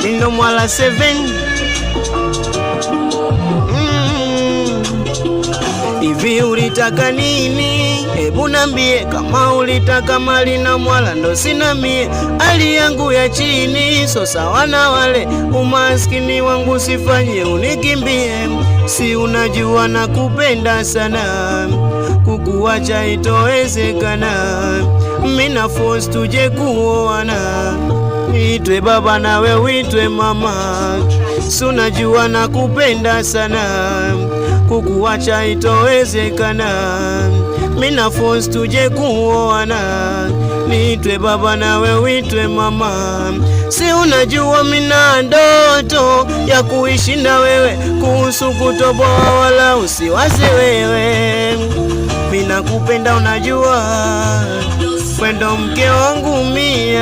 Nino Mwala 7. Hivi ulitaka nini? Hebu nambie, kama ulitaka mali na Mwala ndo sina mie. Hali yangu ya chini so sawa na wale, umaskini wangu sifanye unikimbie. Si unajua nakupenda sana, kukuacha itowezekana. Mina force tuje kuoana, itwe baba nawe uitwe mama. Si unajua nakupenda sana, kukuacha itowezekana. Mina force tuje kuoana, niitwe baba nawe uitwe mama. Si unajua mina ndoto ya kuishi na wewe, kuhusu kutoboa wala usiwaze wewe. Mina kupenda unajua, wendo mke wangu mie.